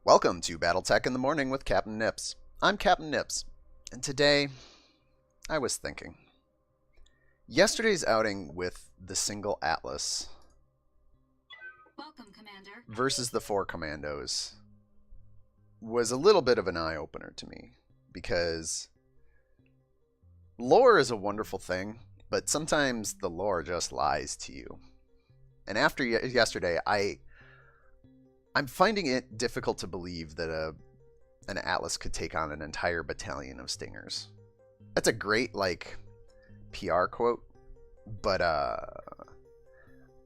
Welcome to BattleTech in the Morning with Captain Nips. I'm Captain Nips, and today I was thinking. Yesterday's outing with the single Atlas Welcome, Commander. versus the four Commandos was a little bit of an eye-opener to me, because lore is a wonderful thing, but sometimes the lore just lies to you. And after yesterday, I'm finding it difficult to believe that an Atlas could take on an entire battalion of Stingers. That's a great, PR quote, but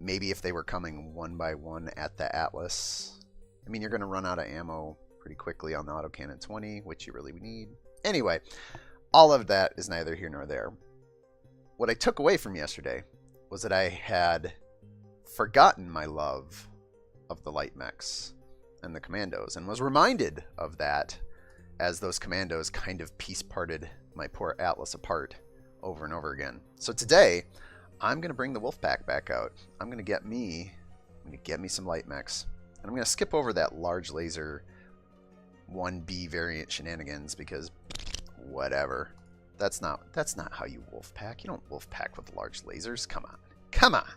maybe if they were coming one by one at the Atlas. I mean, you're going to run out of ammo pretty quickly on the autocannon 20, which you really need. Anyway, all of that is neither here nor there. What I took away from yesterday was that I had forgotten my love of the light mechs and the commandos, and was reminded of that as those commandos kind of piece-parted my poor Atlas apart over and over again. So today, I'm going to bring the Wolfpack back out. I'm going to get me some light mechs, and I'm going to skip over that large laser 1B variant shenanigans because whatever. That's not how you Wolfpack. You don't Wolfpack with large lasers. Come on. Come on.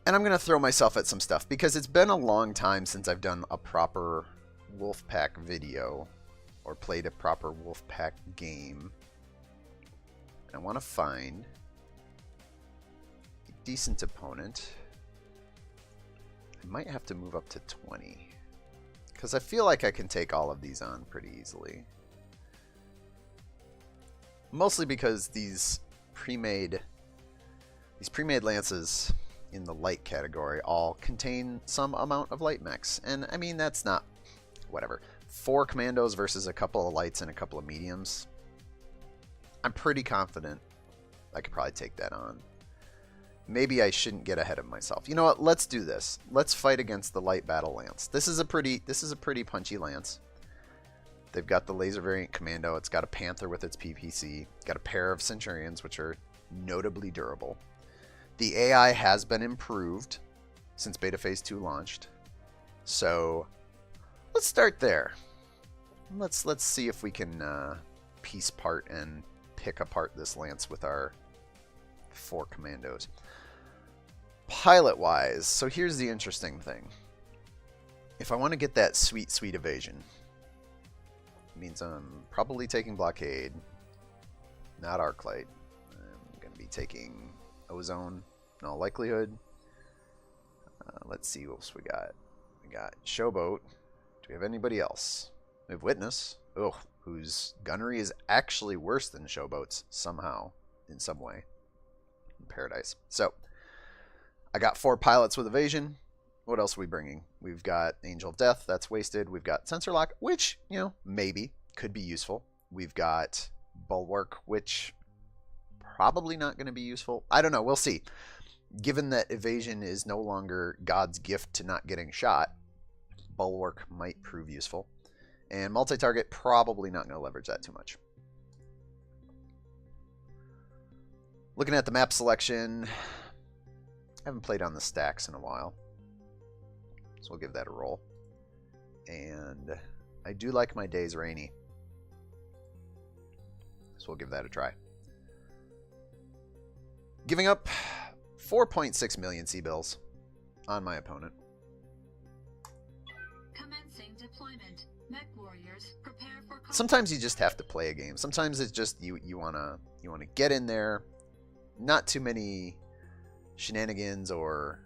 And I'm going to throw myself at some stuff because it's been a long time since I've done a proper Wolfpack video or played a proper Wolfpack game. I want to find a decent opponent. I might have to move up to 20 because I feel like I can take all of these on pretty easily. Mostly because these pre-made lances in the light category all contain some amount of light mechs. And I mean, that's not whatever. 4 commandos versus a couple of lights and a couple of mediums. I'm pretty confident I could probably take that on. Maybe I shouldn't get ahead of myself. You know what? Let's do this. Let's fight against the light battle lance. This is a pretty punchy lance. They've got the laser variant commando. It's got a panther with its PPC. Got a pair of centurions, which are notably durable. The AI has been improved since Beta Phase 2 launched. So let's start there. Let's see if we can piece part and pick apart this lance with our 4 commandos. Pilot-wise, so here's the interesting thing. If I want to get that sweet, sweet evasion, it means I'm probably taking blockade, not arc light. I'm going to be taking ozone, in all likelihood. Let's see what else we got. We got Showboat. Do we have anybody else? We have Witness, whose gunnery is actually worse than Showboat's somehow, in some way, in Paradise. So, I got 4 pilots with evasion. What else are we bringing? We've got Angel of Death, that's wasted. We've got Sensor Lock, which, maybe could be useful. We've got Bulwark, which probably not going to be useful. I don't know. We'll see. Given that evasion is no longer God's gift to not getting shot, Bulwark might prove useful. And multi-target, probably not going to leverage that too much. Looking at the map selection, I haven't played on the stacks in a while, so we'll give that a roll. And I do like my days rainy, so we'll give that a try. Giving up 4.6 million C-bills on my opponent. Commencing deployment. Mech warriors, prepare for combat. Sometimes you just have to play a game. Sometimes it's just you wanna get in there. Not too many shenanigans or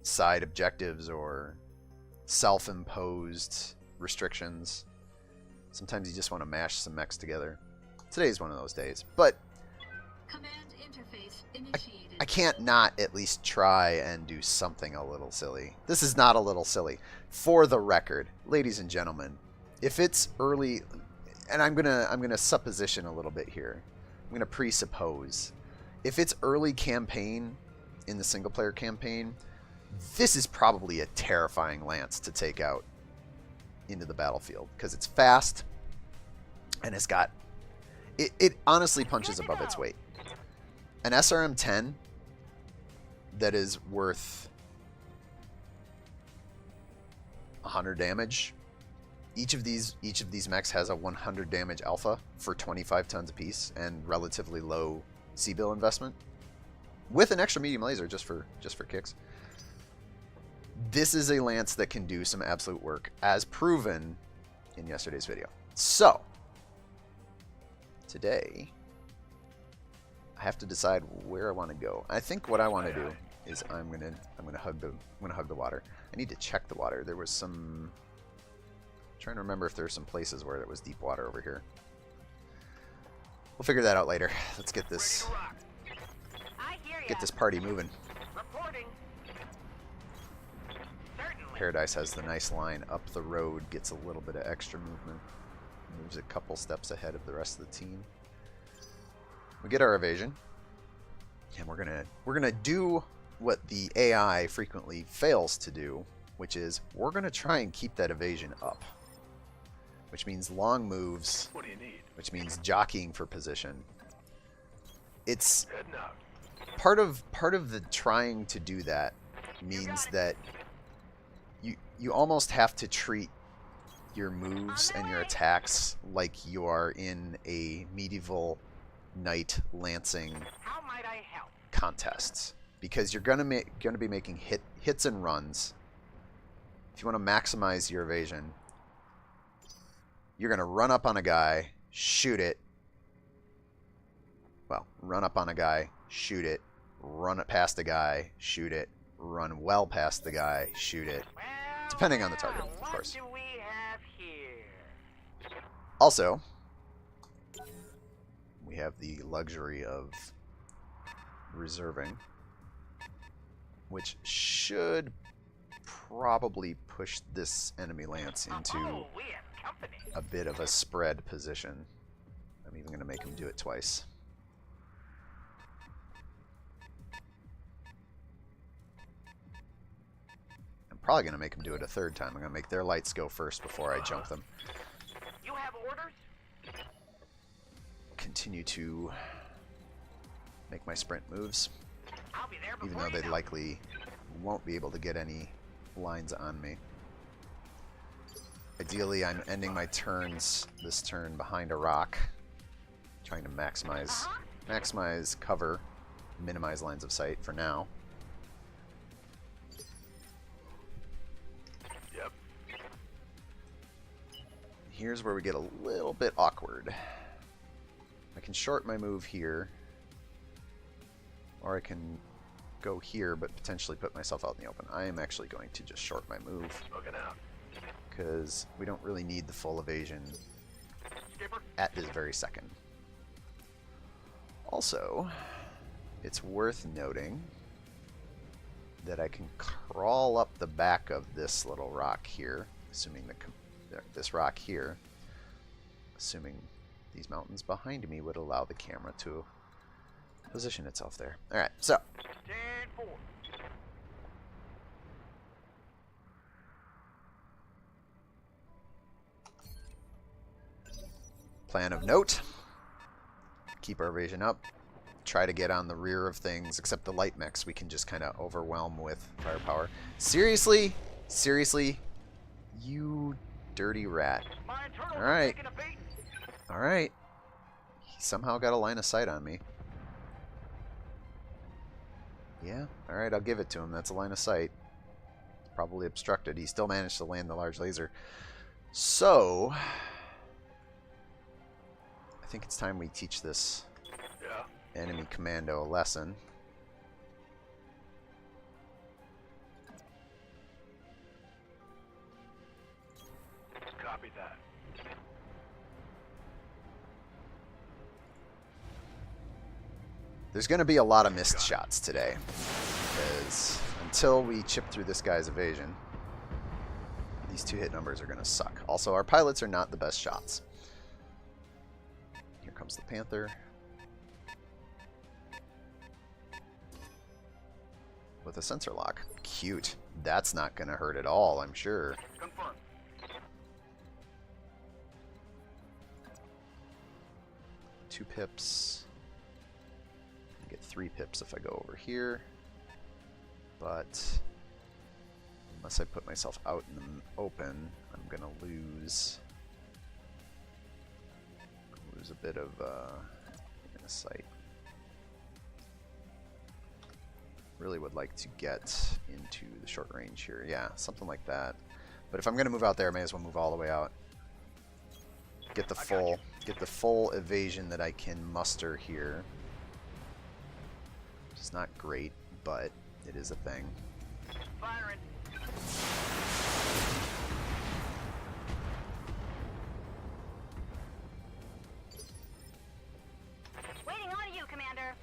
side objectives or self-imposed restrictions. Sometimes you just want to mash some mechs together. Today's one of those days, but Command interface initiated. I can't not at least try and do something a little silly. This is not a little silly. For the record, ladies and gentlemen, if it's early, and I'm gonna supposition a little bit here. I'm gonna presuppose. If it's early campaign in the single player campaign, this is probably a terrifying lance to take out into the battlefield because it's fast and it's got it honestly punches above its weight. An SRM-10 that is worth 100 damage. Each of these mechs has a 100 damage alpha for 25 tons apiece and relatively low C-bill investment, with an extra medium laser just for kicks. This is a lance that can do some absolute work, as proven in yesterday's video. So today I have to decide where I want to go. I think what I want to do is I'm gonna hug the water. I need to check the water. There was some. I'm trying to remember if there's some places where there was deep water over here. We'll figure that out later. Let's get this party moving. Paradise has the nice line up the road, gets a little bit of extra movement, moves a couple steps ahead of the rest of the team. We get our evasion, and we're gonna do what the AI frequently fails to do, which is we're gonna try and keep that evasion up, which means long moves, What do you need? which means jockeying for position. It's part of the trying to do that means that you almost have to treat your moves and your attacks like you are in a medieval knight lancing contests, because you're gonna be making hits and runs. If you want to maximize your evasion, you're gonna run up on a guy, shoot it. Well, run up on a guy, shoot it, run it past a guy, shoot it, run well past the guy, shoot it. Depending on the target, of course. Also, we have the luxury of reserving, which should probably push this enemy lance into a bit of a spread position. I'm even going to make him do it twice. Probably going to make them do it a third time. I'm going to make their lights go first before I jump them. You have orders? Continue to make my sprint moves, I'll be there even before though you they know. likely won't be able to get any lines on me. Ideally, I'm ending my turns this turn behind a rock, trying to maximize cover, minimize lines of sight for now. Yep. Here's where we get a little bit awkward. I can short my move here, or I can go here but potentially put myself out in the open. I am actually going to just short my move Looking out. because we don't really need the full evasion Skipper. at this very second. Also, it's worth noting that I can crawl up the back of this little rock here, assuming this rock here, assuming these mountains behind me would allow the camera to position itself there. Alright, so 10-4. plan of note, keep our evasion up, try to get on the rear of things, except the light mechs we can just kind of overwhelm with firepower. Seriously? Seriously? You dirty rat. My internals All are right. taking a beating. Alright. He somehow got a line of sight on me. Yeah, alright, I'll give it to him. That's a line of sight. Probably obstructed. He still managed to land the large laser. So, I think it's time we teach this Yeah. enemy commando a lesson. Copy that. There's going to be a lot of missed shots today, because until we chip through this guy's evasion, these two hit numbers are going to suck. Also, our pilots are not the best shots. Here comes the Panther. With a sensor lock. Cute. That's not going to hurt at all, I'm sure. Confirmed. Two pips. I get 3 pips if I go over here. But Unless I put myself out in the open, I'm gonna lose a bit of sight. Really would like to get into the short range here. Yeah, something like that. But if I'm gonna move out there, I may as well move all the way out. Get the full evasion that I can muster here. It's not great, but it is a thing. Firing. Waiting on you, Commander.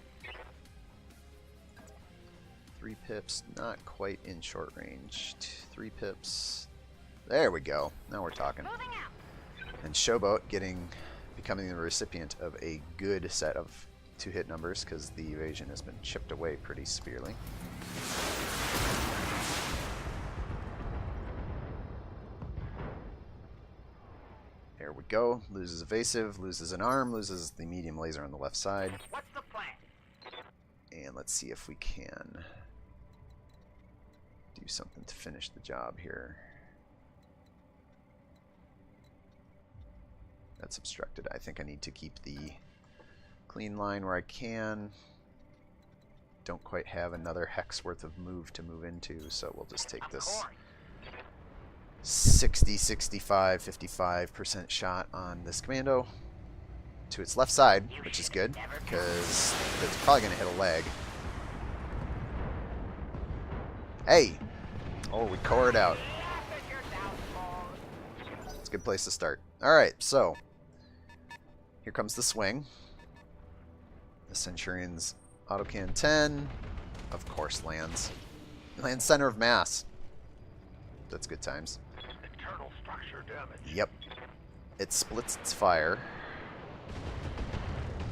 3 pips, not quite in short range. 3 pips. There we go. Now we're talking. Moving out. And Showboat becoming the recipient of a good set of 2-hit numbers because the evasion has been chipped away pretty severely. There we go. Loses evasive, loses an arm, loses the medium laser on the left side. What's the plan? And let's see if we can do something to finish the job here. That's obstructed. I think I need to keep the clean line where I can. Don't quite have another hex worth of move to move into, so we'll just take this 60, 65, 55% shot on this commando to its left side, which is good because it's probably going to hit a leg. Hey! Oh, we core it out. It's a good place to start. Alright, so here comes the swing. The Centurion's autocan 10, of course, lands. Lands center of mass. That's good times. Internal structure damage. Yep. It splits its fire.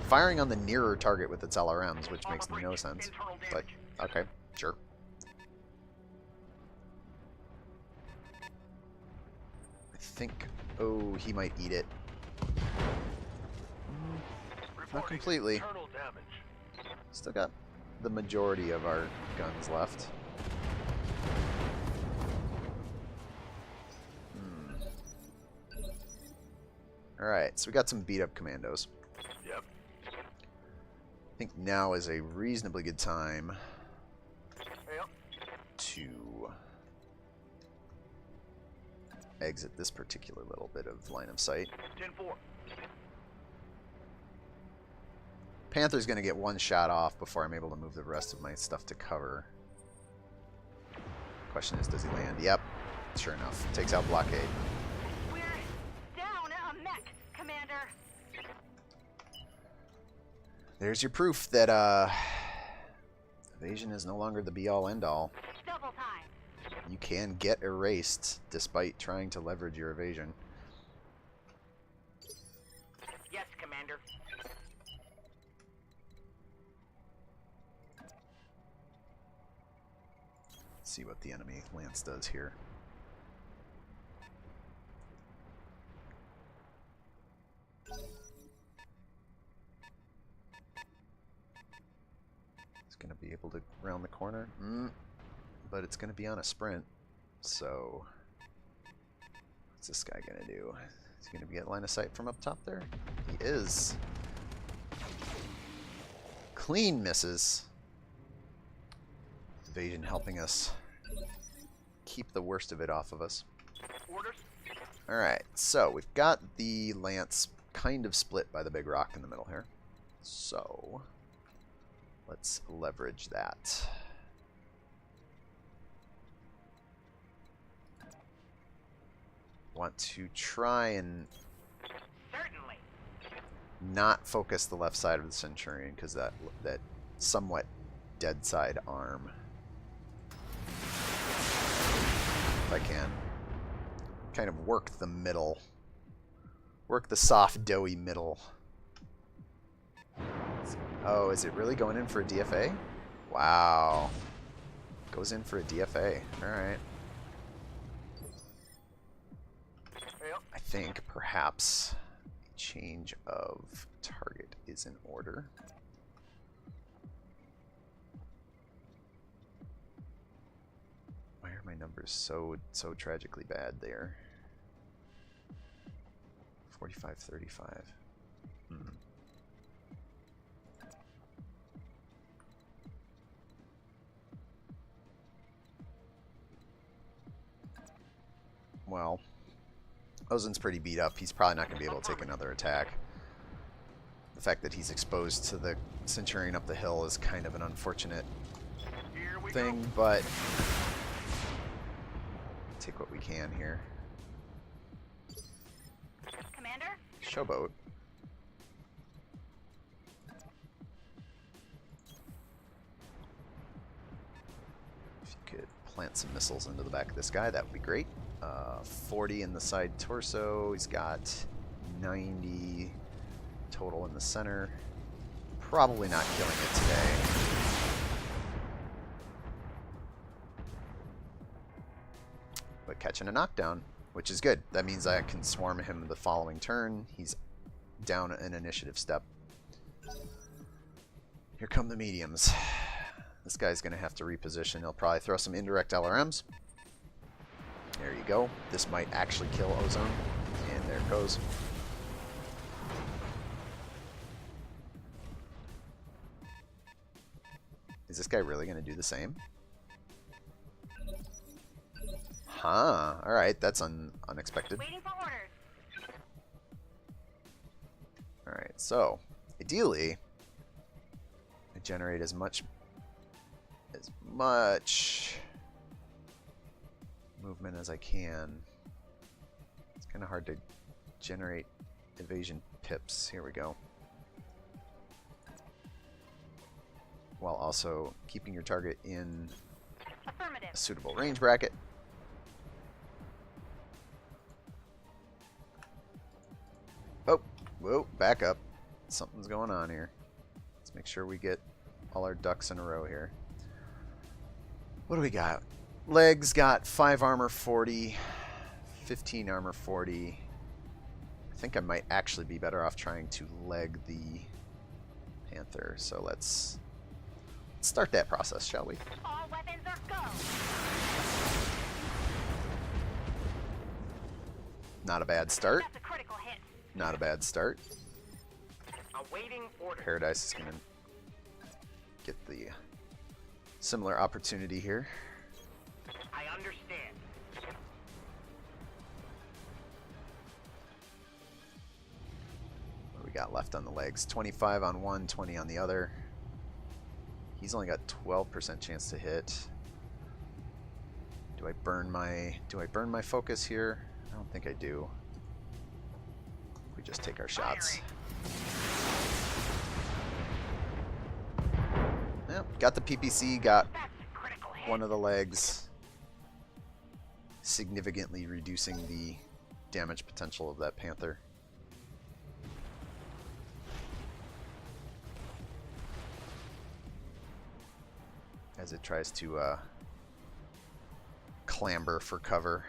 Firing on the nearer target with its LRMs, which makes no sense. But, okay, sure. I think, oh, he might eat it. Not completely. Internal damage. Still got the majority of our guns left. Alright, so we got some beat up commandos. Yep. I think now is a reasonably good time Yep. to exit this particular little bit of line of sight. 10-4. Panther's going to get one shot off before I'm able to move the rest of my stuff to cover. Question is, does he land? Yep. Sure enough. Takes out blockade. We're down a mech, Commander. There's your proof that evasion is no longer the be-all end-all. Double time. You can get erased despite trying to leverage your evasion. Yes, Commander. Let's see what the enemy lance does here. It's going to be able to round the corner, but it's going to be on a sprint. So, what's this guy going to do? Is he going to get line of sight from up top there? He is. Clean misses. Evasion helping us keep the worst of it off of us. Orders. Alright, so we've got the lance kind of split by the big rock in the middle here. So, let's leverage that. Want to try and Certainly. not focus the left side of the Centurion because that somewhat dead side arm. If I can kind of work the middle, work the soft doughy middle. Oh, is it really going in for a DFA? Wow, goes in for a DFA. All right. Yep. I think perhaps a change of target is in order. Why are my numbers so tragically bad there? 45-35. Well, Ozen's pretty beat up. He's probably not going to be able to take another attack. The fact that he's exposed to the Centurion up the hill is kind of an unfortunate thing, but take what we can here. Commander? Showboat. If you could plant some missiles into the back of this guy, that would be great. 40 in the side torso. He's got 90 total in the center. Probably not killing it today. But catching a knockdown, which is good. That means I can swarm him the following turn. He's down an initiative step. Here come the mediums. This guy's going to have to reposition. He'll probably throw some indirect LRMs. There you go. This might actually kill Ozone. And there it goes. Is this guy really going to do the same? Huh. Alright, that's unexpected. Waiting for orders. Alright, so ideally I generate as much movement as I can. It's kind of hard to generate evasion pips. Here we go. While also keeping your target in Affirmative. a suitable range bracket. Oh, whoa, back up. Something's going on here. Let's make sure we get all our ducks in a row here. What do we got? Legs got 5 armor 40, 15 armor 40. I think I might actually be better off trying to leg the Panther. So let's start that process, shall we? All weapons are go. Not a bad start. That's a critical hit. Not a bad start. Awaiting orders. Paradise is going to get the similar opportunity here. I understand. What do we got left on the legs? 25 on one, 20 on the other. He's only got 12% chance to hit. Do I burn my focus here? I don't think I do. We just take our shots. Yep, got the PPC, got That's a critical hit. one of the legs, significantly reducing the damage potential of that Panther. As it tries to clamber for cover.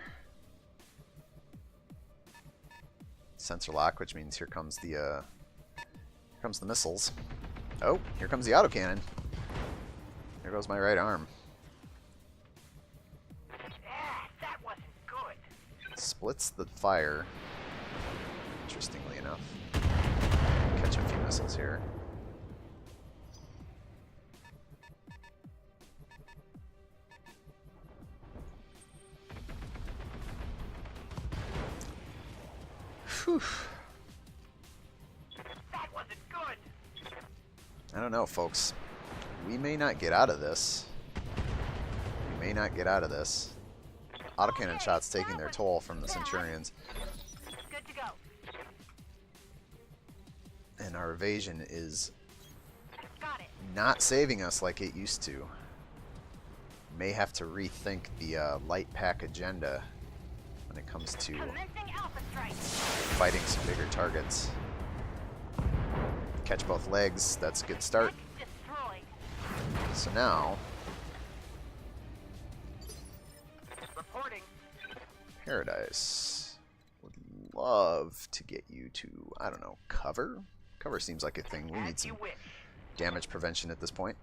Sensor lock, which means here comes the missiles. Oh, here comes the autocannon. There goes my right arm. That wasn't good. Splits the fire. Interestingly enough. Catch a few missiles here. Whew. That wasn't good. I don't know, folks. We may not get out of this. We may not get out of this. Autocannon shots taking their toll from the Centurions. Good to go. And our evasion is Got it. not saving us like it used to. May have to rethink the light pack agenda when it comes to Commencing alpha strike. fighting some bigger targets. Catch both legs, that's a good start. Mech destroyed. So now, Reporting. Paradise would love to get you to, I don't know, cover? Cover seems like a thing. We need As you some wish. damage prevention at this point.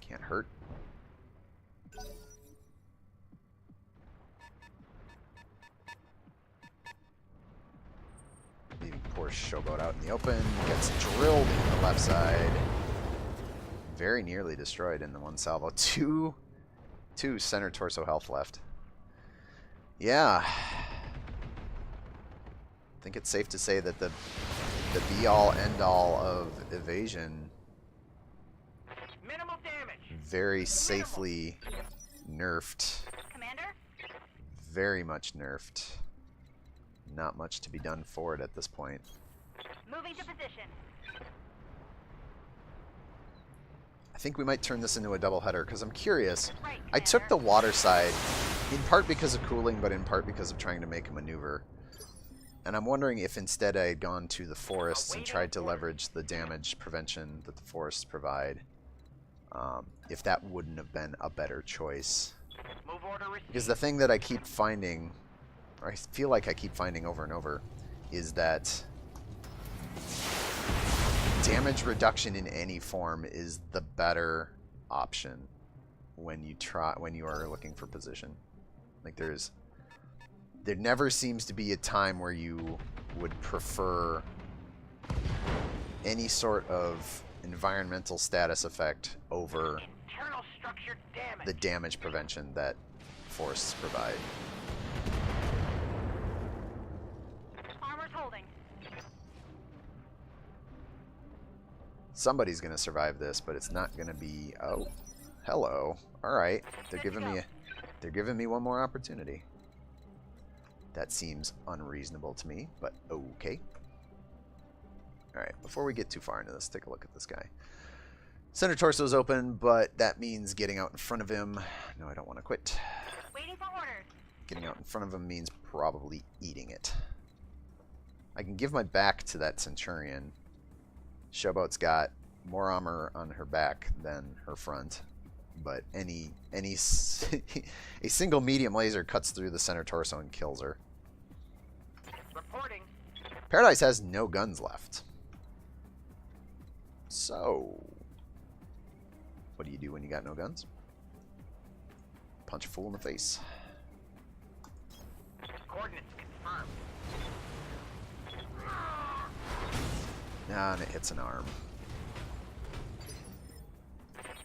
Can't hurt. Poor Showboat out in the open. Gets drilled in the left side. Very nearly destroyed in the one salvo. Two center torso health left. Yeah. I think it's safe to say that the be-all, end-all of evasion Minimal damage. very safely nerfed. Commander? Very much nerfed. Not much to be done for it at this point. Moving to position. I think we might turn this into a doubleheader because I'm curious. Right, I took the Commander. water side in part because of cooling, but in part because of trying to make a maneuver. And I'm wondering if instead I had gone to the forests and tried to leverage the damage prevention that the forests provide, if that wouldn't have been a better choice. Move order received. Because the thing that I keep finding, or I feel like I keep finding over and over, is that damage reduction in any form is the better option when you are looking for position. Like there never seems to be a time where you would prefer any sort of environmental status effect over Internal structure damage. the damage prevention that forests provide. Armor's holding. Somebody's gonna survive this, but it's not gonna be. Oh, hello. All right, they're giving me one more opportunity. That seems unreasonable to me, but okay. All right, before we get too far into this, take a look at this guy. Center torso's open, but that means getting out in front of him. No, I don't want to quit. Waiting for orders. Getting out in front of him means probably eating it. I can give my back to that Centurion. Showboat's got more armor on her back than her front, but a single medium laser cuts through the center torso and kills her. Reporting. Paradise has no guns left. So, what do you do when you got no guns? Punch a fool in the face. Coordinates confirmed. And it hits an arm.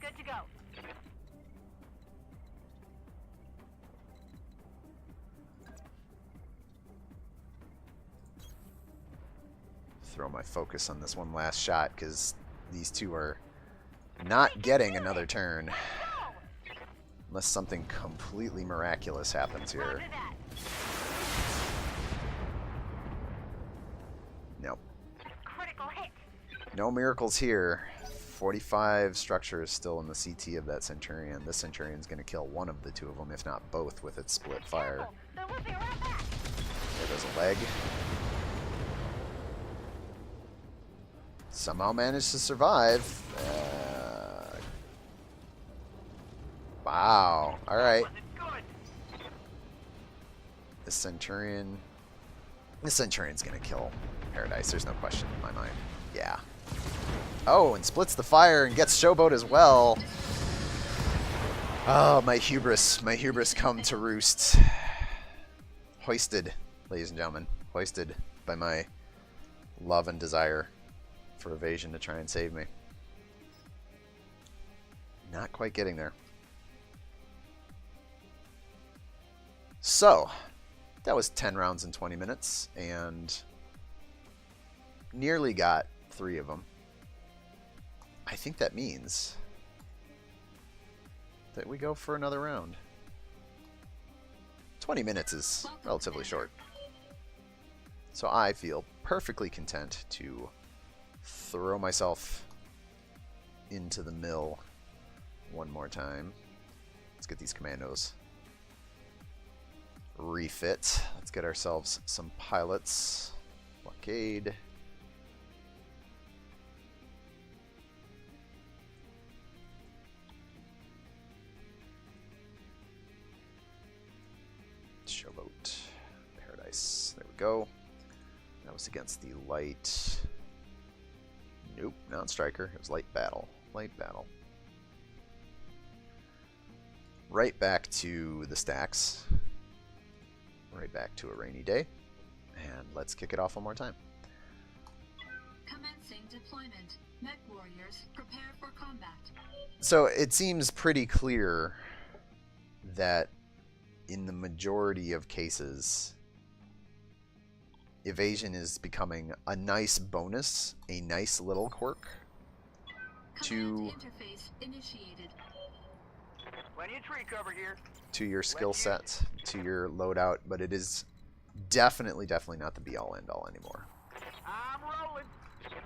Good to go. Throw my focus on this one last shot because these two are not getting another turn. Go! Unless something completely miraculous happens here. Roger that. Nope. Critical hit. No miracles here. 45 structure is still in the CT of that Centurion. This Centurion's going to kill one of the two of them, if not both, with its split fire. Careful. They're looping around back. There goes a leg. Somehow managed to survive. Wow. Alright. Wasn't good. This Centurion's going to kill Paradise. There's no question in my mind. Yeah. Oh, and splits the fire and gets Showboat as well. Oh, my hubris come to roost. Hoisted, ladies and gentlemen. Hoisted by my love and desire for evasion to try and save me. Not quite getting there. So, that was 10 rounds in 20 minutes, and nearly got 3 of them. I think that means that we go for another round. 20 minutes is relatively short. So I feel perfectly content to throw myself into the mill one more time. Let's get these commandos refit. Let's get ourselves some pilots. Blockade. Showboat. Paradise. There we go. That was against the light. Nope, not striker. It was light battle. Light battle. Right back to the stacks. Right back to a rainy day. And let's kick it off one more time. deployment. Mech warriors, prepare for combat. So it seems pretty clear that in the majority of cases, evasion is becoming a nice bonus, a nice little quirk Command interface initiated. Plenty of tree cover here. to your skill set, to your loadout, but it is definitely not the be-all end-all anymore. I'm rolling.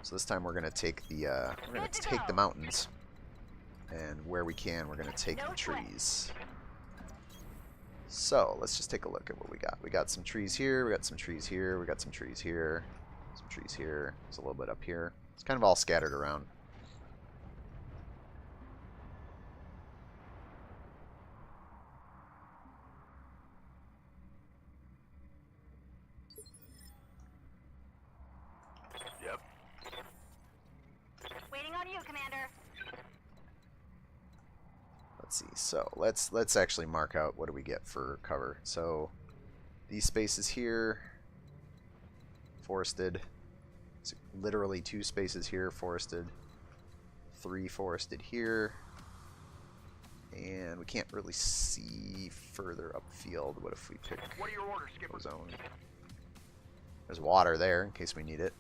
So this time we're gonna take the mountains, and where we can, we're gonna take the trees. So let's just take a look at what we got. We got some trees here. We got some trees here. We got some trees here. Some trees here. There's a little bit up here. It's kind of all scattered around. Yep. Waiting on you, Commander. Let's see. So let's actually mark out what do we get for cover. So these spaces here, forested. It's literally 2 spaces here, forested. 3 forested here. And we can't really see further upfield. What if we pick What are your orders, Skipper? zone? There's water there in case we need it.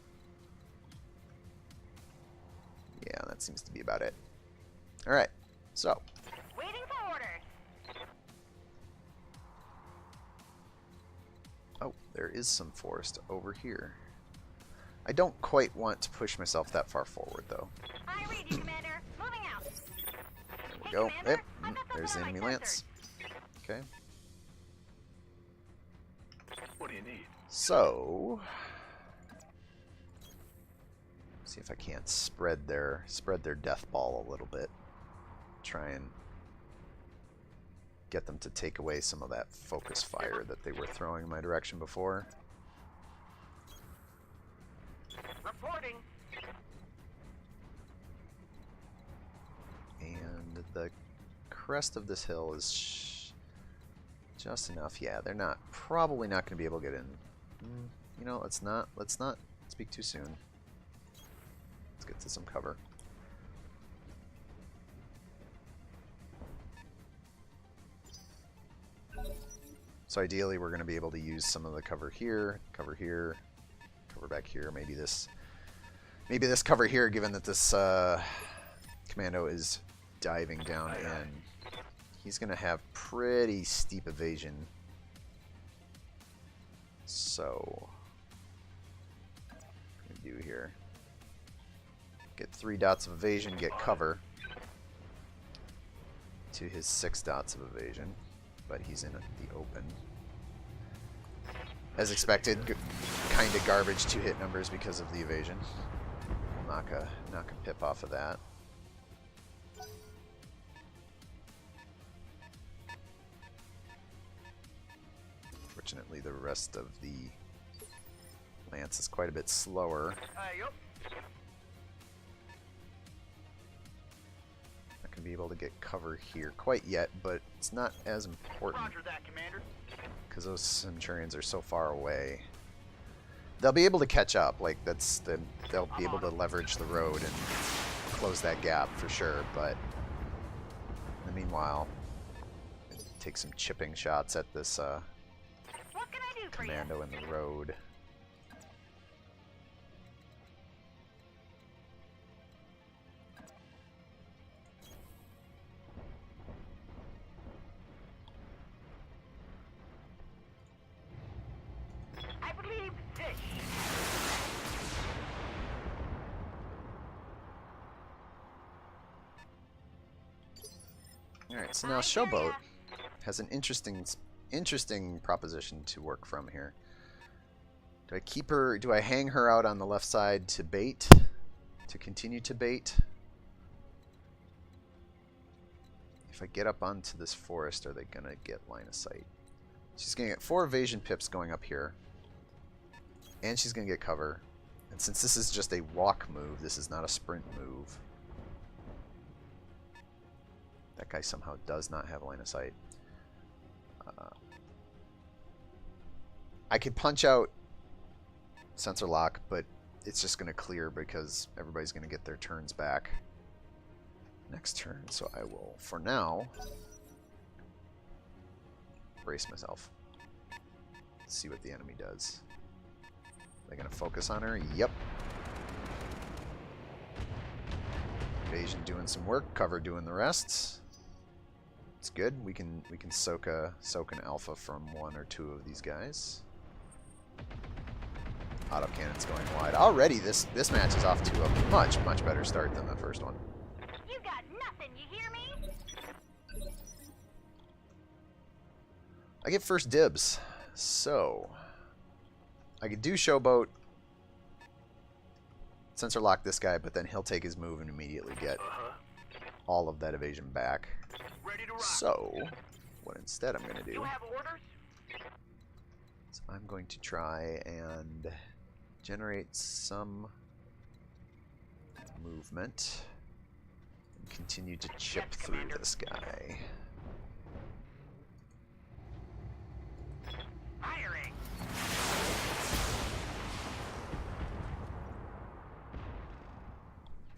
Yeah, that seems to be about it. All right. So Waiting for orders. oh, there is some forest over here. I don't quite want to push myself that far forward, though. I read you, Commander. Moving out. There we Hey, go. Commander, Yep. I've got There's the something enemy on my lance. Okay. What do you need? So, see if I can't spread their death ball a little bit. Try and get them to take away some of that focus fire that they were throwing in my direction before. Reporting. And the crest of this hill is just enough. Yeah, they're probably not going to be able to get in. You know, let's not speak too soon. Let's get to some cover. So ideally, we're going to be able to use some of the cover here, cover back here. Maybe this cover here, given that this Commando is diving down in. He's going to have pretty steep evasion. So, what can we do here? Get 3 dots of evasion, get cover to his 6 dots of evasion, but he's in the open. As expected, kind of garbage 2-hit numbers because of the evasion. We'll knock a pip off of that. Fortunately, the rest of the lance is quite a bit slower. Yup. Not going to be able to get cover here quite yet, but it's not as important Roger that, Commander. because those Centurions are so far away. They'll be able to catch up. Like they'll be able to leverage the road and close that gap for sure. But in the meanwhile, take some chipping shots at this What can I do for you? Commando in the road. I believe this. Alright, so now Showboat has an interesting proposition to work from here. Do I keep her, do I hang her out on the left side to bait? To continue to bait? If I get up onto this forest, are they going to get line of sight? She's going to get 4 evasion pips going up here. And she's going to get cover. And since this is just a walk move, this is not a sprint move. That guy somehow does not have line of sight. I could punch out sensor lock, but it's just going to clear because everybody's going to get their turns back next turn. So I will, for now, brace myself. See what the enemy does. They're going to focus on her? Yep. Evasion doing some work, cover doing the rest. It's good. We can soak an alpha from one or two of these guys. Autocannon's going wide. Already this match is off to a much better start than the first one. You got nothing, you hear me? I get first dibs. So I could do Showboat, sensor lock this guy, but then he'll take his move and immediately get all of that evasion back. Ready to rock. So what instead I'm going to do You have orders? is I'm going to try and generate some movement and continue to chip Yes, through Commander. this guy. Firing.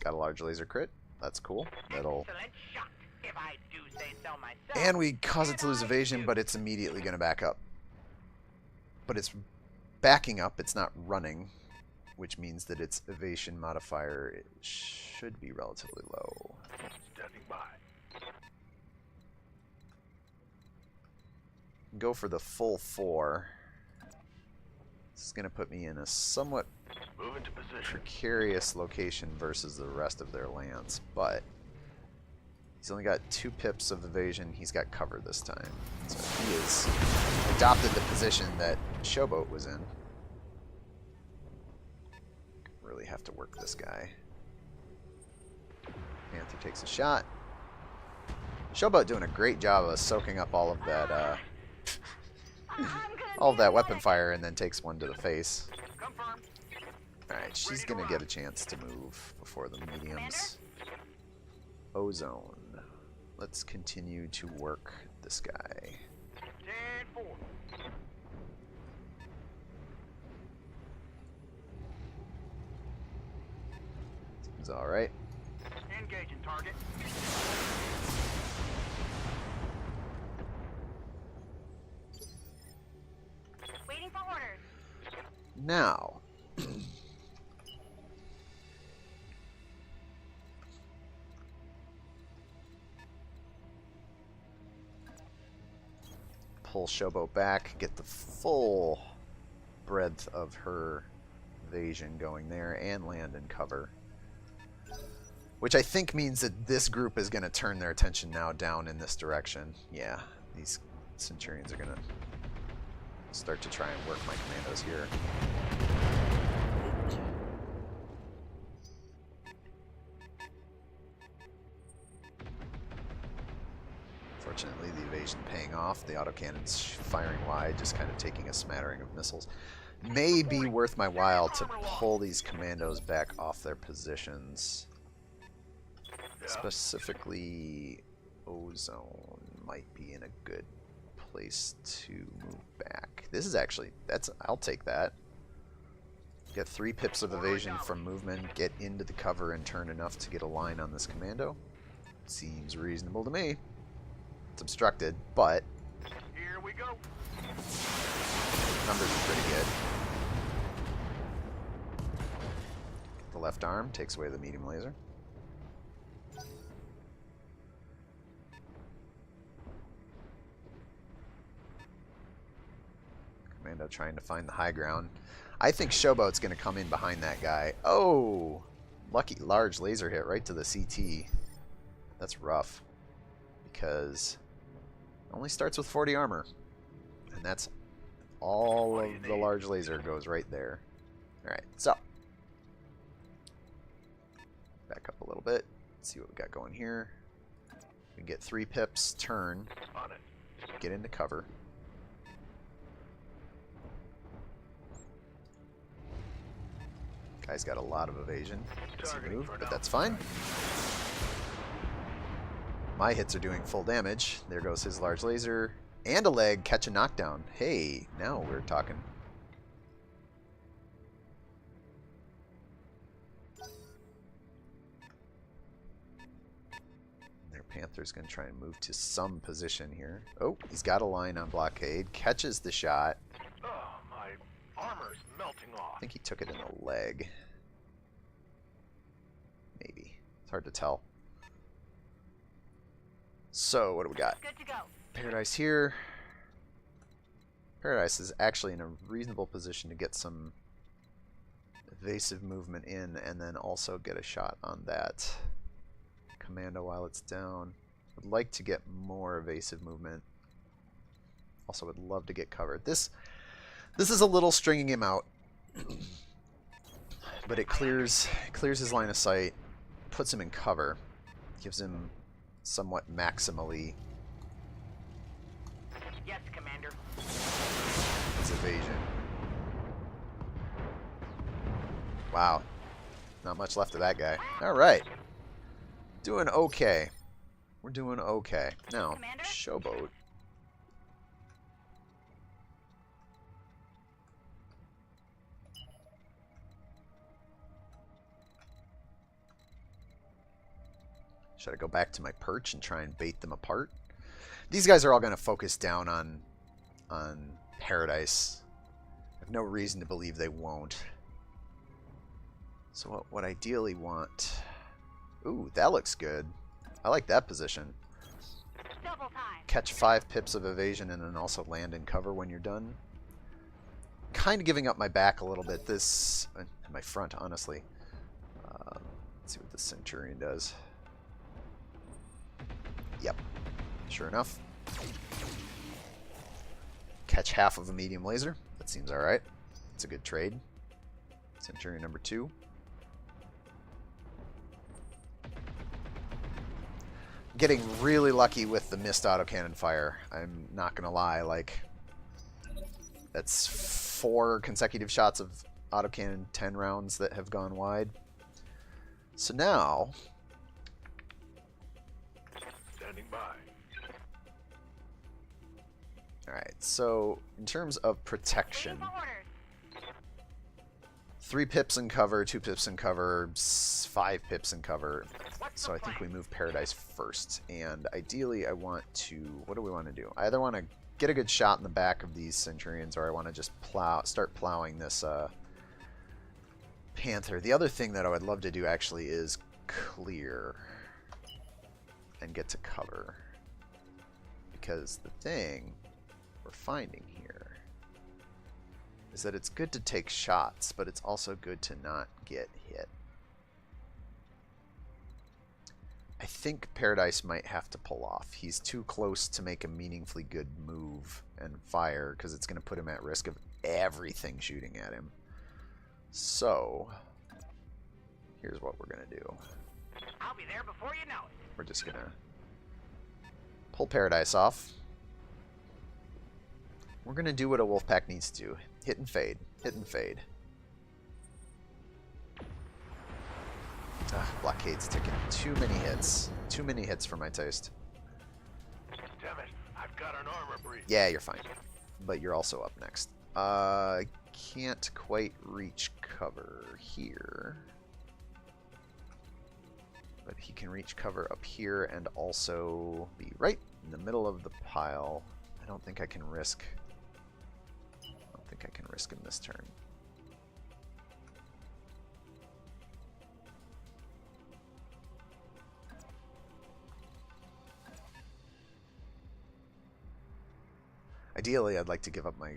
Got a large laser crit. That's cool. That'll. Excellent shot, if I do say so myself. And we cause it to lose evasion, but it's immediately going to back up. But it's backing up, it's not running, which means that its evasion modifier should be relatively low. Standing by. Go for the full 4. This is going to put me in a somewhat Move into position. precarious location versus the rest of their lands, but he's only got 2 pips of evasion. He's got cover this time. So he has adopted the position that Showboat was in. Really have to work this guy. Panther takes a shot. Showboat doing a great job of soaking up all of that all of that weapon fire, and then takes one to the face. Confirm. Alright, she's gonna get a chance to move before the mediums. Ozone. Let's continue to work this guy. 10-4. Seems alright. Engaging target. Waiting for orders. Now, pull Showboat back, get the full breadth of her evasion going there, and land and cover. Which I think means that this group is going to turn their attention now down in this direction. Yeah, these Centurions are going to start to try and work my commandos here. Fortunately, the evasion paying off. The autocannons firing wide, just kind of taking a smattering of missiles. May be worth my while to pull these commandos back off their positions. Specifically, Ozone might be in a good place to move back. This is actually, I'll take that. Get 3 pips of evasion from movement, get into the cover and turn enough to get a line on this commando. Seems reasonable to me. It's obstructed, but Here we go. numbers are pretty good. The left arm takes away the medium laser. Commando trying to find the high ground. I think Showboat's going to come in behind that guy. Oh! Lucky large laser hit right to the CT. That's rough. Because it only starts with 40 armor. And that's all of the large laser goes right there. Alright, so. Back up a little bit. See what we got going here. We can get 3 pips, turn, On it. get into cover. Guy's got a lot of evasion as he Targeting moved, for but now. that's fine. My hits are doing full damage. There goes his large laser. And a leg, catch a knockdown. Hey, now we're talking. Panther's going to try and move to some position here. Oh, he's got a line on blockade. Catches the shot. Oh, my armor's melting I off. think he took it in the leg. Maybe. It's hard to tell. So, what do we got? Good to go. Paradise here. Paradise is actually in a reasonable position to get some evasive movement in and then also get a shot on that Commando while it's down. Would like to get more evasive movement. Also would love to get covered. This is a little stringing him out. But it clears his line of sight, puts him in cover, gives him somewhat maximally Yes, Commander. his evasion. Wow. Not much left of that guy. Alright. Doing okay. We're doing okay. Now, Commander? Showboat. Should I go back to my perch and try and bait them apart? These guys are all going to focus down on Paradise. I have no reason to believe they won't. So what I ideally want... Ooh, that looks good. I like that position. Double time. Catch 5 pips of evasion and then also land in cover when you're done. Kind of giving up my back a little bit. This... my front, honestly. Let's see what the Centurion does. Yep. Sure enough. Catch half of a medium laser. That seems alright. It's a good trade. Centurion number 2. Getting really lucky with the missed autocannon fire. I'm not gonna lie, like that's 4 consecutive shots of autocannon 10 rounds that have gone wide. So now Standing by. alright, so in terms of protection, Waiting for orders. 3 pips in cover, 2 pips in cover, 5 pips in cover. So I think we move Paradise first. And ideally I want to... What do we want to do? I either want to get a good shot in the back of these Centurions or I want to just start plowing this Panther. The other thing that I would love to do actually is clear and get to cover. Because the thing we're finding here is that it's good to take shots, but it's also good to not get hit. I think Paradise might have to pull off. He's too close to make a meaningfully good move and fire because it's going to put him at risk of everything shooting at him. So, here's what we're going to do. I'll be there before you know it. We're just going to pull Paradise off. We're going to do what a Wolfpack needs to do. Hit and fade. Hit and fade. Blockade's taking too many hits. Too many hits for my taste. Damn it, I've got an armor breach. Yeah, you're fine. But you're also up next. I can't quite reach cover here. But he can reach cover up here and also be right in the middle of the pile. I don't think I can risk... I don't think I can risk him this turn. Ideally, I'd like to give up my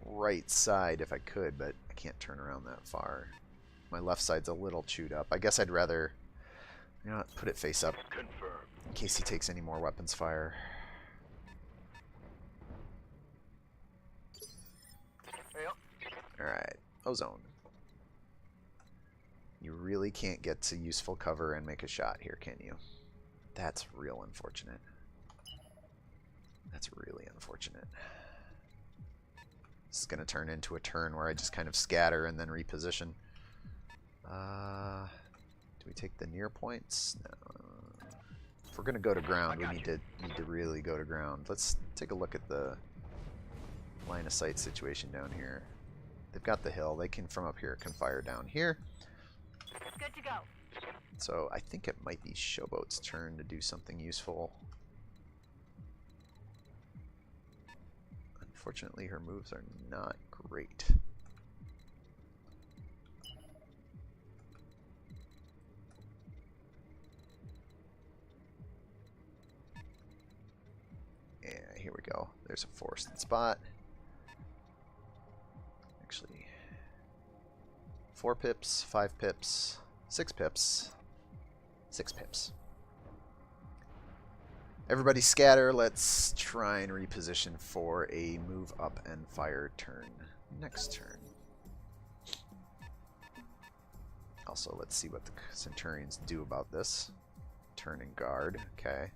right side if I could, but I can't turn around that far. My left side's a little chewed up. I guess I'd rather, you know what, put it face up Confirmed. in case he takes any more weapons fire. Yep. Alright, Ozone. You really can't get to useful cover and make a shot here, can you? That's real unfortunate. That's really unfortunate. This is going to turn into a turn where I just kind of scatter and then reposition. Do we take the near points? No. If we're going to go to ground, we need to really go to ground. Let's take a look at the line of sight situation down here. They've got the hill. They can, from up here, can fire down here. Good to go. So I think it might be Showboat's turn to do something useful. Unfortunately, her moves are not great. Yeah, here we go. There's a forced spot. Actually, 4 pips, 5 pips, 6 pips, 6 pips. Everybody scatter. Let's try and reposition for a move up and fire turn next turn. Also, let's see what the Centurions do about this. Turn and guard. Okay.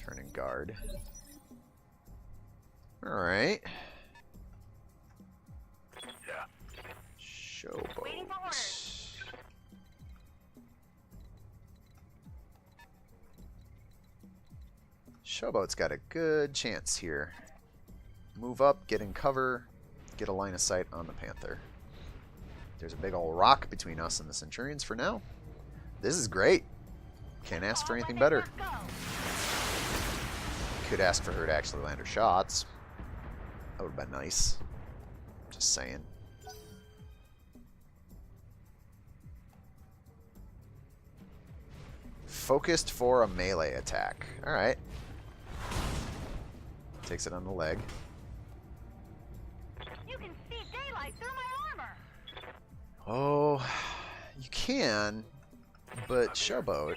Turn and guard. Alright. Yeah. Waiting for Showboat. orders. Showboat's got a good chance here. Move up, get in cover, get a line of sight on the Panther. There's a big old rock between us and the Centurions for now. This is great. Can't ask for anything better. Could ask for her to actually land her shots. That would have been nice. Just saying. Focused for a melee attack. Alright. Takes it on the leg. You can see daylight through my armor. Oh, you can, but Showboat.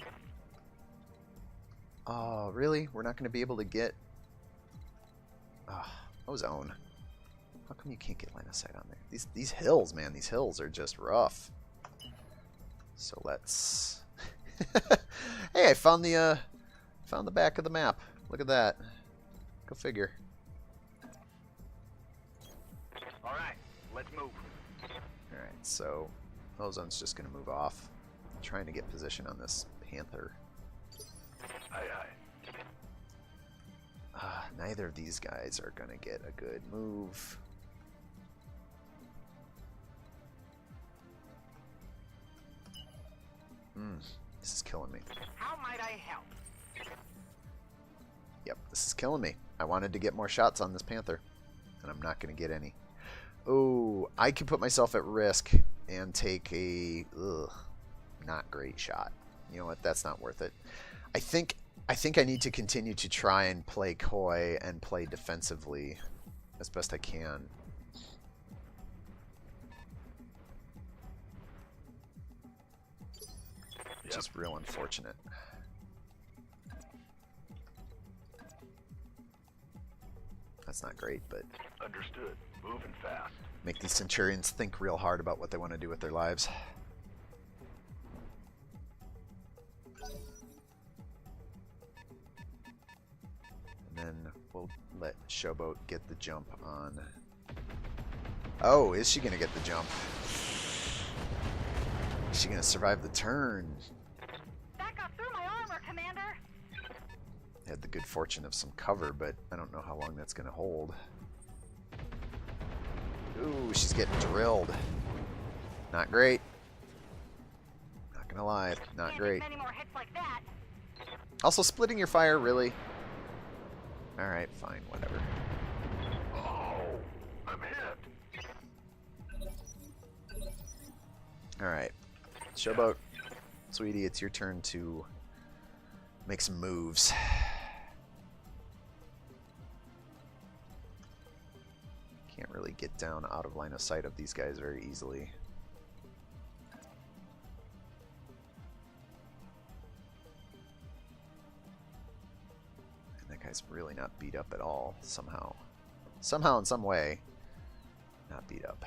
Oh, really? We're not going to be able to get ozone. How come you can't get line of sight on there? These hills, man, these hills are just rough. So let's. Hey, I found the back of the map. Look at that. Go figure. All right, let's move. All right, so ozone's just going to move off. I'm trying to get position on this Panther. Aye, aye. Neither of these guys are going to get a good move. This is killing me. How might I help? Yep, this is killing me. I wanted to get more shots on this Panther, and I'm not going to get any. Oh, I could put myself at risk and take a not great shot. You know what? That's not worth it. I think I need to continue to try and play coy and play defensively as best I can. Which is real unfortunate. That's not great, but Understood. Moving fast. make these Centurions think real hard about what they want to do with their lives. And then we'll let Showboat get the jump on. Oh, is she going to get the jump? Is she going to survive the turn? Back up through my armor, Commander. Had the good fortune of some cover, but I don't know how long that's going to hold. Ooh, she's getting drilled. Not great. Not gonna lie, not Can't great. take many more hits like that. Also, splitting your fire, really? Alright, fine, whatever. Oh, I'm hit. Alright. Showboat, sweetie, it's your turn to make some moves. Can't really get down out of line of sight of these guys very easily. And that guy's really not beat up at all, somehow. Somehow, in some way, not beat up.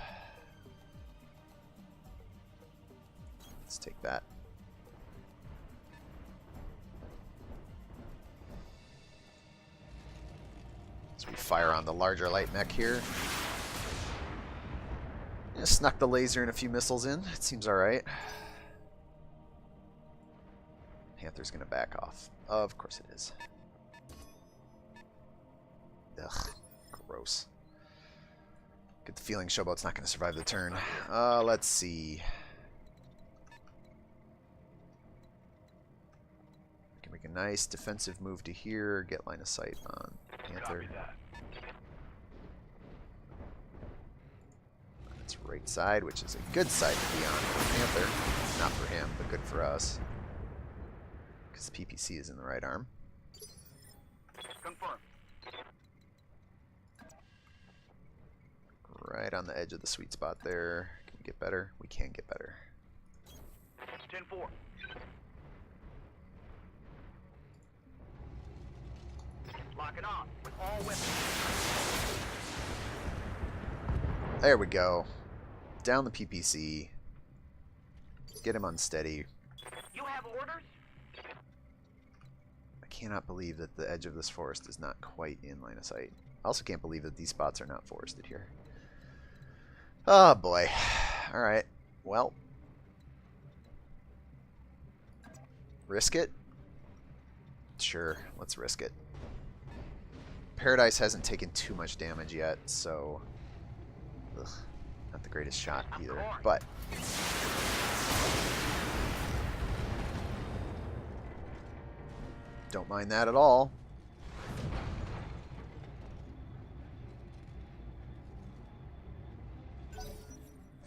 Let's take that. So we fire on the larger light mech here. Yeah, snuck the laser and a few missiles in. It seems alright. Panther's gonna back off. Of course it is. Ugh, gross. Get the feeling Showboat's not gonna survive the turn. Let's see. Make a nice defensive move to here. Get line of sight on Panther. Copy that. That's right side, which is a good side to be on for Panther. Not for him, but good for us. Because PPC is in the right arm. Confirmed. Right on the edge of the sweet spot there. Can we get better? We can get better. 10-4. Locking on with all weapons. There we go. Down the PPC. Get him unsteady. You have orders? I cannot believe that the edge of this forest is not quite in line of sight. I also can't believe that these spots are not forested here. Oh boy. Alright. Well. Risk it? Sure, let's risk it. Paradise hasn't taken too much damage yet, so... Ugh, not the greatest shot either, but... Don't mind that at all.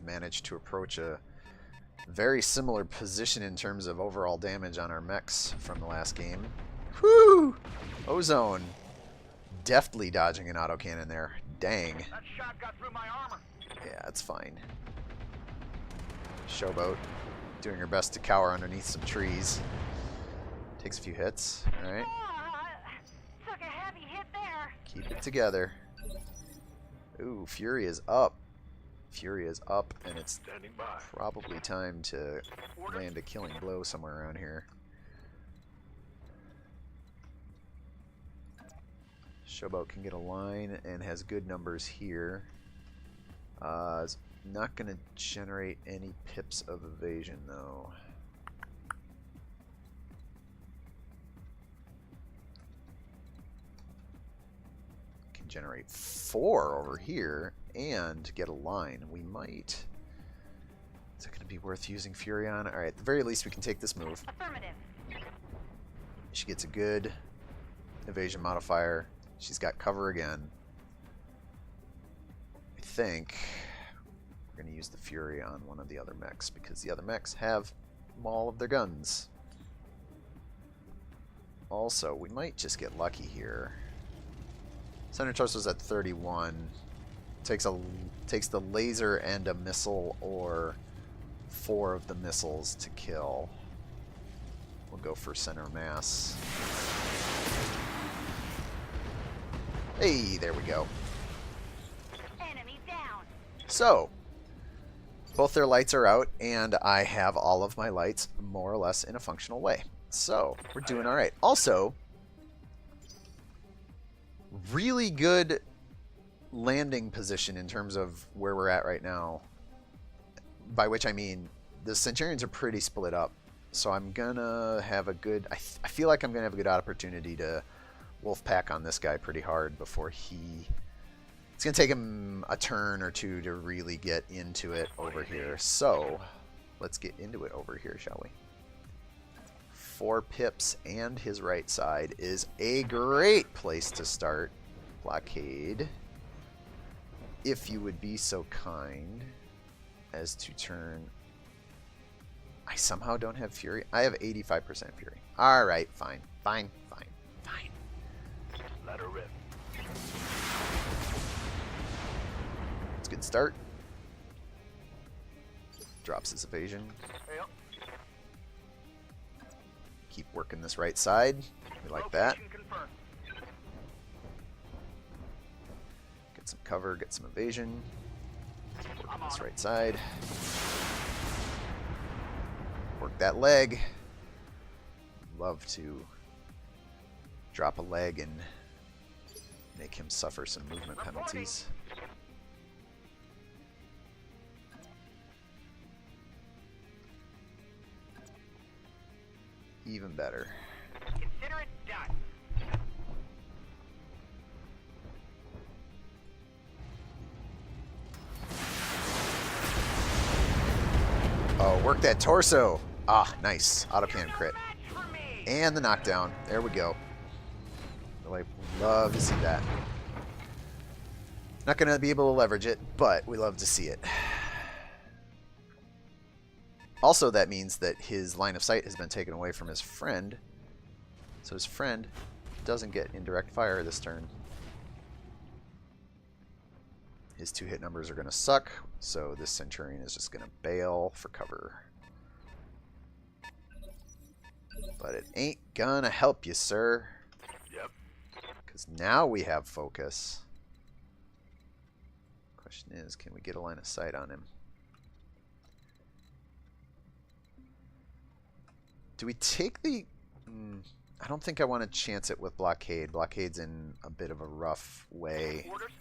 Managed to approach a very similar position in terms of overall damage on our mechs from the last game. Whew! Ozone deftly dodging an autocannon there. Dang. That shot got through my armor. Yeah, it's fine. Showboat doing her best to cower underneath some trees. Takes a few hits. Alright. Took a heavy hit there. Keep it together. Ooh, Fury is up. Fury is up, and it's Standing by. probably time to land a killing blow somewhere around here. Showboat can get a line and has good numbers here. Is not going to generate any pips of evasion, though. Can generate 4 over here and get a line. We might... Is it going to be worth using Fury on? Alright, at the very least we can take this move. Affirmative. She gets a good evasion modifier. She's got cover again. I think we're going to use the Fury on one of the other mechs because the other mechs have all of their guns. Also, we might just get lucky here. Center torso's at 31. Takes the laser and a missile or 4 of the missiles to kill. We'll go for center mass. Hey, there we go. Enemy down. So, both their lights are out, and I have all of my lights more or less in a functional way. So, we're doing alright. Also, really good landing position in terms of where we're at right now. By which I mean, the Centurions are pretty split up. So I'm gonna have a good... I feel like I'm gonna have a good opportunity to Wolfpack on this guy pretty hard before he... It's gonna take him a turn or two to really get into it over here. So, let's get into it over here, shall we? 4 pips and his right side is a great place to start. Blockade. If you would be so kind as to turn... I somehow don't have Fury. I have 85% Fury. Alright, fine. Fine. Let her rip. It's a good start. Drops his evasion. Yep. Keep working this right side. We like that. Location confirmed. Get some cover, get some evasion. Keep working this on right side. Work that leg. Love to drop a leg and make him suffer some movement penalties. Even better. Consider it done. Oh, work that torso. Ah, nice. Autocannon You're no crit. match for me. And the knockdown. There we go. I love to see that. Not going to be able to leverage it, but we love to see it. Also, that means that his line of sight has been taken away from his friend. So his friend doesn't get indirect fire this turn. His 2-hit numbers are going to suck, so this Centurion is just going to bail for cover. But it ain't gonna help you, sir. Yep. Because now we have focus. Question is, can we get a line of sight on him? Do we take the... I don't think I want to chance it with Blockade. Blockade's in a bit of a rough way. Orders?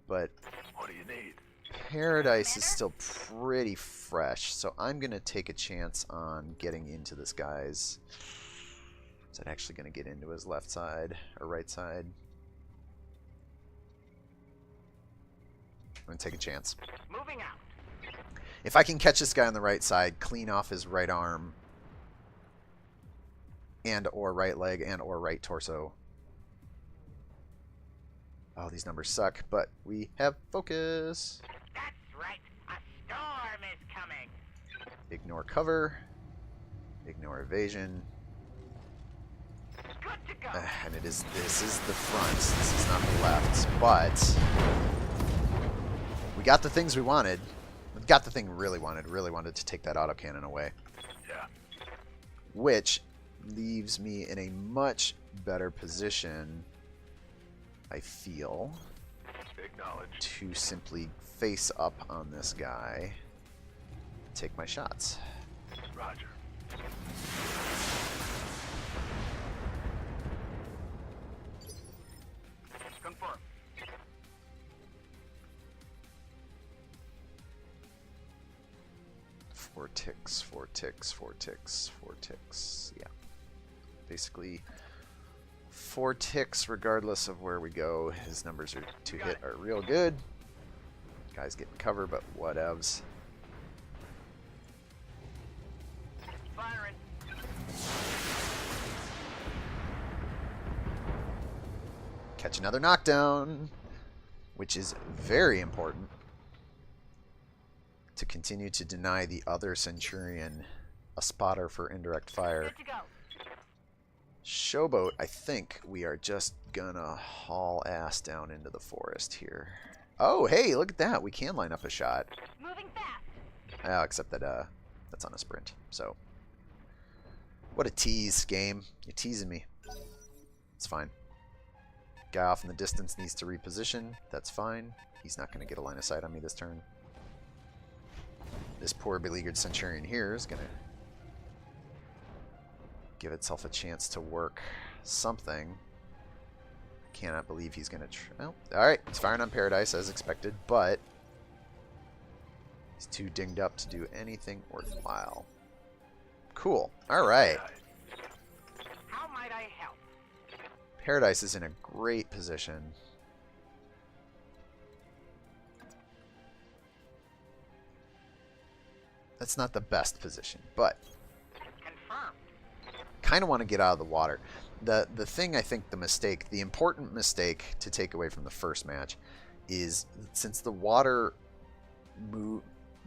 But What do you need? Paradise is still pretty fresh, so I'm going to take a chance on getting into this guy's... Is that actually going to get into his left side or right side? I'm going to take a chance. Moving out. If I can catch this guy on the right side, clean off his right arm, and or right leg, and or right torso. Oh, these numbers suck, but we have focus. That's right. A storm is coming. Ignore cover. Ignore evasion. Good to go. And this is the front. This is not the left. But we got the things we wanted. We got the thing we really wanted. Really wanted to take that autocannon away. Yeah. Which leaves me in a much better position, I feel, Acknowledge. to simply face up on this guy, take my shots. Roger. Confirm. Four ticks, 4 ticks, 4 ticks, 4 ticks. Yeah. Basically 4 ticks regardless of where we go. His numbers are to hit are real good. Guy's getting cover, but whatevs. Firing. Catch another knockdown, which is very important to continue to deny the other Centurion a spotter for indirect fire. Good to go. Showboat, I think we are just gonna haul ass down into the forest here. Oh, hey, look at that. We can line up a shot. Moving fast. Except that that's on a sprint. So, what a tease, game. You're teasing me. It's fine. Guy off in the distance needs to reposition. That's fine. He's not going to get a line of sight on me this turn. This poor beleaguered Centurion here is going to give itself a chance to work something. Cannot believe he's going to... Well, alright, he's firing on Paradise as expected, but he's too dinged up to do anything worthwhile. Cool. Alright. How might I help? Paradise is in a great position. That's not the best position, but Confirmed. kind of want to get out of the water. The thing, I think, the important mistake to take away from the first match is, since the water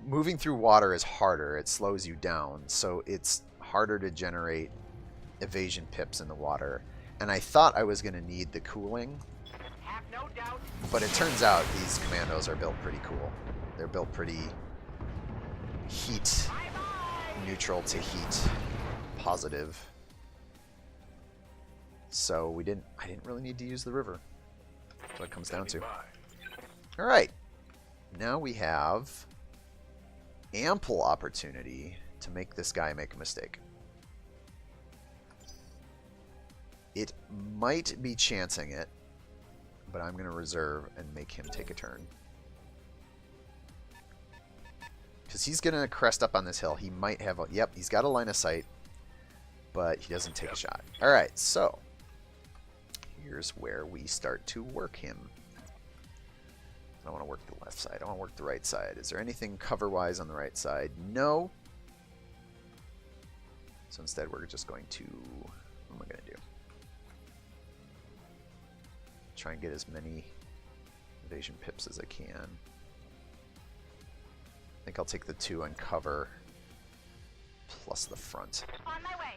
moving through water is harder, it slows you down, so it's harder to generate evasion pips in the water. And I thought I was going to need the cooling, Have no doubt. but it turns out these commandos are built pretty cool. They're built pretty heat Bye-bye. neutral to heat positive. So I didn't really need to use the river. That's what it comes down to. Alright. Now we have ample opportunity to make this guy make a mistake. It might be chancing it, but I'm going to reserve and make him take a turn. Because he's going to crest up on this hill. He might have a... Yep, he's got a line of sight, but he doesn't take a shot. Alright, so here's where we start to work him. I want to work the left side. I want to work the right side. Is there anything cover-wise on the right side? No. So instead we're just going to, what am I going to do? Try and get as many evasion pips as I can. I think I'll take the 2 on cover plus the front. On my way.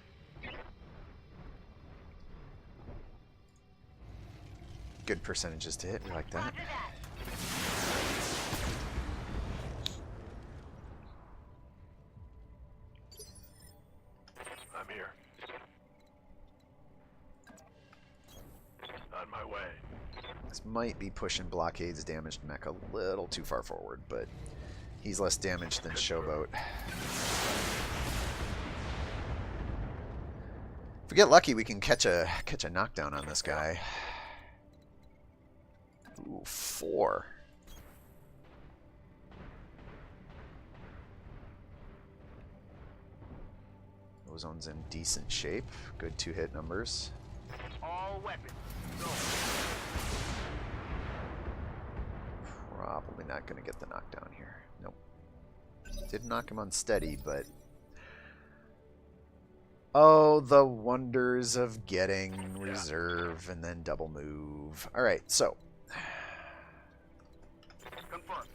Good percentages to hit, we like that. Roger that. I'm here. On my way. This might be pushing Blockade's damaged mech a little too far forward, but he's less damaged than Showboat. If we get lucky, we can catch a knockdown on this guy. Ooh, 4. Ozone's in decent shape. Good 2-hit numbers. All weapons. Go. Probably not going to get the knockdown here. Nope. Did knock him unsteady, but... Oh, the wonders of getting reserve and then double move. Alright, so... Confirm.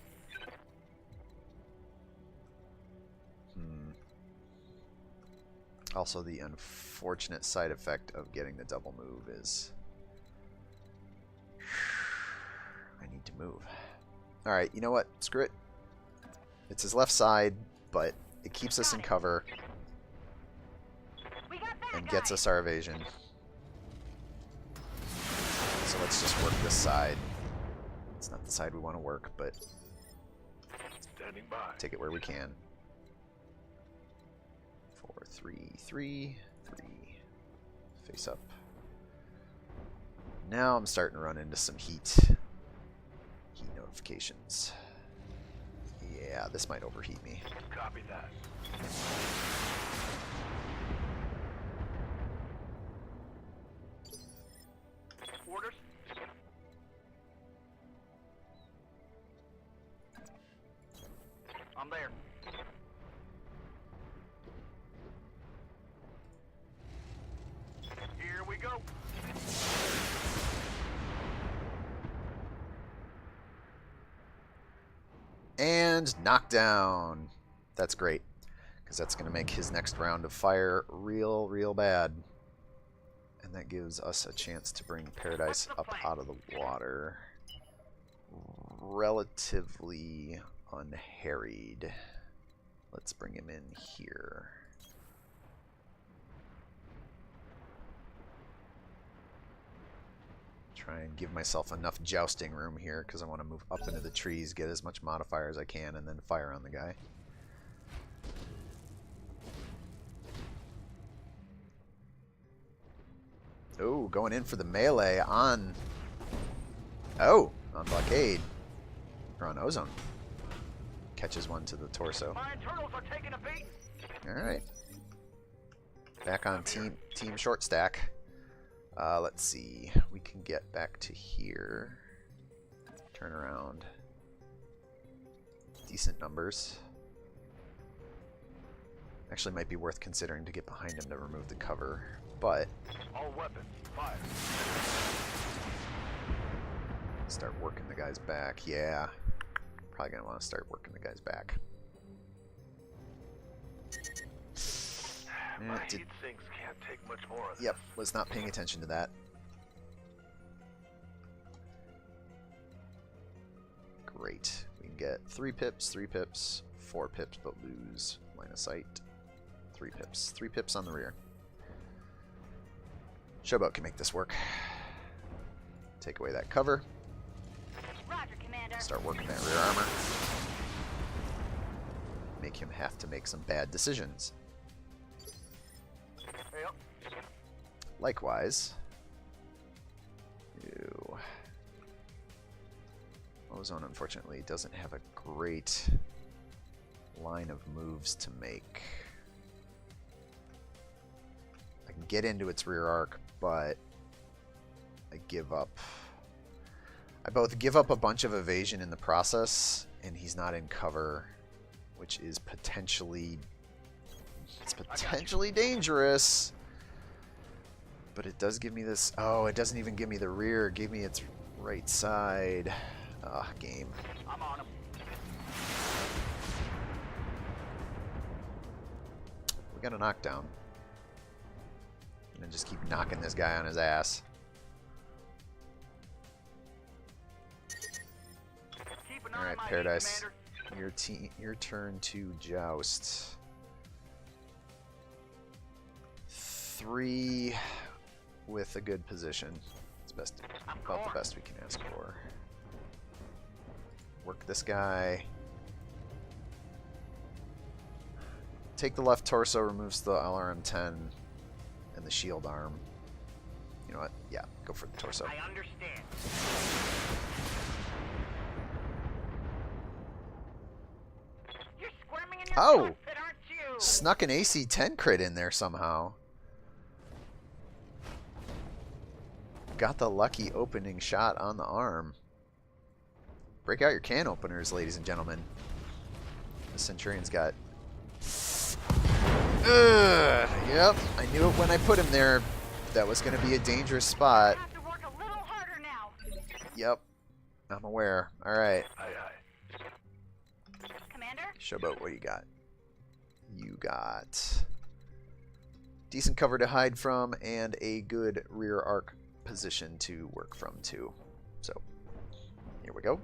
Also, the unfortunate side effect of getting the double move is... I need to move. Alright, you know what? Screw it. It's his left side, but it keeps us in cover We got that and guy. gets us our evasion. So let's just work this side. It's not the side we want to work, but Standing by. take it where we can. 4, 3, 3, 3. Face up. Now I'm starting to run into some heat. Heat notifications. Yeah, this might overheat me. Copy that. Orders. I'm there. Here we go. And knockdown. That's great, because that's going to make his next round of fire real bad. And that gives us a chance to bring Paradise up out of the water. Relatively unharried. Let's bring him in here. Try and give myself enough jousting room here because I want to move up into the trees, get as much modifier as I can, and then fire on the guy. Oh, going in for the melee on... Oh, on Blockade. Or on Ozone. Catches one to the torso. My internals are taking a beat. Alright. Back on team short stack. Let's see. We can get back to here. Turn around. Decent numbers. Actually might be worth considering to get behind him to remove the cover, but All weapons. Fire. start working the guy's back. Yeah. Probably gonna want to start working the guy's back. My heat sinks can't take much more of this. Yep, was not paying attention to that. Great. We can get 3 pips, 3 pips, 4 pips, but lose line of sight. 3 pips. 3 pips on the rear. Showboat can make this work. Take away that cover. Roger, Commander. Start working that rear armor. Make him have to make some bad decisions. Yep. Likewise, ew. Ozone unfortunately doesn't have a great line of moves to make. I can get into its rear arc, but I give up. I both give up a bunch of evasion in the process, and he's not in cover, which is potentially It's potentially dangerous. But it does give me this... Oh, it doesn't even give me the rear. It gave me its right side. Ah, game. I'm on him. We got a knockdown. And then just keep knocking this guy on his ass. Keep an eye Alright, on my Paradise. Commander. Your turn to joust. 3 with a good position. It's best, about the best we can ask for. Work this guy. Take the left torso, removes the LRM-10 and the shield arm. You know what? Yeah, go for the torso. I understand. You're squirming in your Oh! cockpit, aren't you? Snuck an AC-10 crit in there somehow. Got the lucky opening shot on the arm. Break out your can openers, ladies and gentlemen. The Centurion's got... Yep, I knew it when I put him there. That was going to be a dangerous spot. You have to work a little harder now. Yep, I'm aware. Alright, Aye, aye. Commander? Showboat, what do you got? You got decent cover to hide from and a good rear arc position to work from too. So, here we go.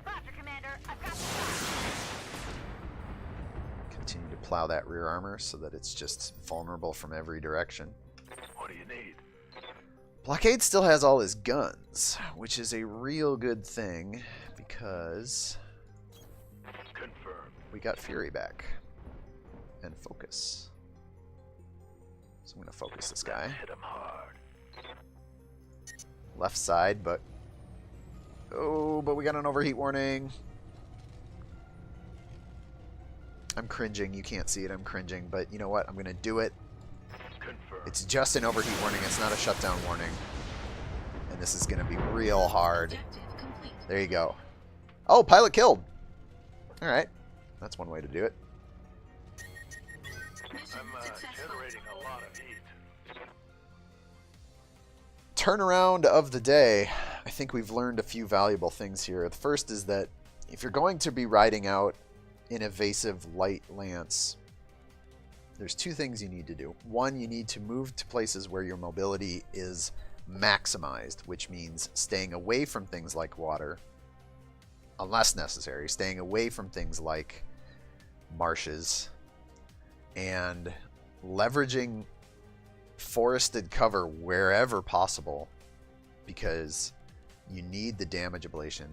Roger, Commander. I've got the shot. Continue to plow that rear armor so that it's just vulnerable from every direction. What do you need? Blockade still has all his guns, which is a real good thing because Confirmed. we got Fury back and focus. So I'm going to focus this guy. Hit him hard. Left side, but... Oh, but we got an overheat warning. I'm cringing. You can't see it. I'm cringing. But you know what? I'm going to do it. Confirmed. It's just an overheat warning. It's not a shutdown warning. And this is going to be real hard. Objective complete. There you go. Oh, pilot killed. All right. That's one way to do it. Mission I'm successful. generating a lot of heat. Turnaround of the day. I think we've learned a few valuable things here. The first is that if you're going to be riding out an evasive light lance, there's two things you need to do. One, you need to move to places where your mobility is maximized, which means staying away from things like water, unless necessary, staying away from things like marshes, and leveraging forested cover wherever possible, because you need the damage ablation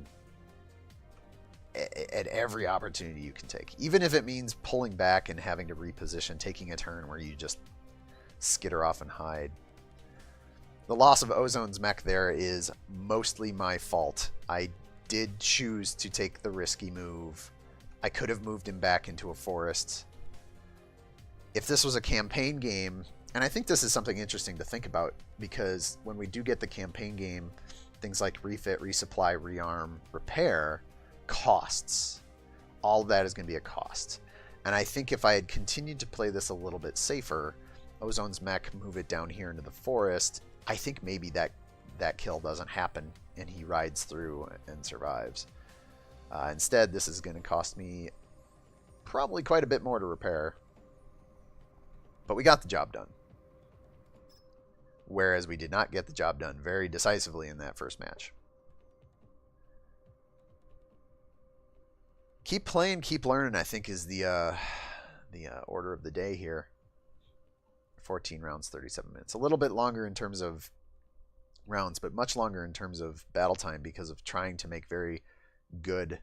at every opportunity you can take. Even if it means pulling back and having to reposition, taking a turn where you just skitter off and hide. The loss of Ozone's mech there is mostly my fault. I did choose to take the risky move. I could have moved him back into a forest. If this was a campaign game, and I think this is something interesting to think about, because when we do get the campaign game, things like refit, resupply, rearm, repair costs. All of that is going to be a cost. And I think if I had continued to play this a little bit safer, Ozone's mech, move it down here into the forest, I think maybe that kill doesn't happen and he rides through and survives. Instead, this is going to cost me probably quite a bit more to repair. But we got the job done. Whereas we did not get the job done very decisively in that first match. Keep playing, keep learning, I think, is the order of the day here. 14 rounds, 37 minutes. A little bit longer in terms of rounds, but much longer in terms of battle time because of trying to make very good,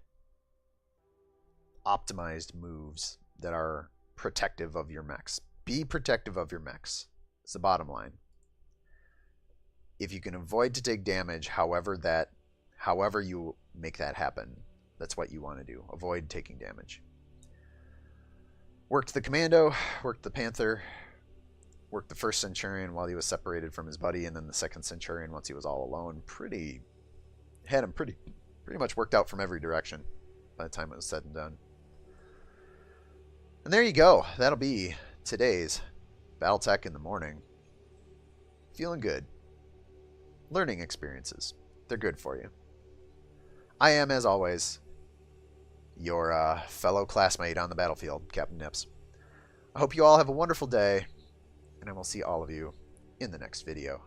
optimized moves that are protective of your mechs. Be protective of your mechs. It's the bottom line. If you can avoid to take damage, however you make that happen, that's what you want to do. Avoid taking damage. Worked the Commando, worked the Panther, worked the first Centurion while he was separated from his buddy, and then the second Centurion once he was all alone. Had him pretty much worked out from every direction. by the time it was said and done. And there you go. That'll be today's BattleTech in the morning. Feeling good. Learning experiences. They're good for you. I am, as always, your fellow classmate on the battlefield, Captain Nips. I hope you all have a wonderful day, and I will see all of you in the next video.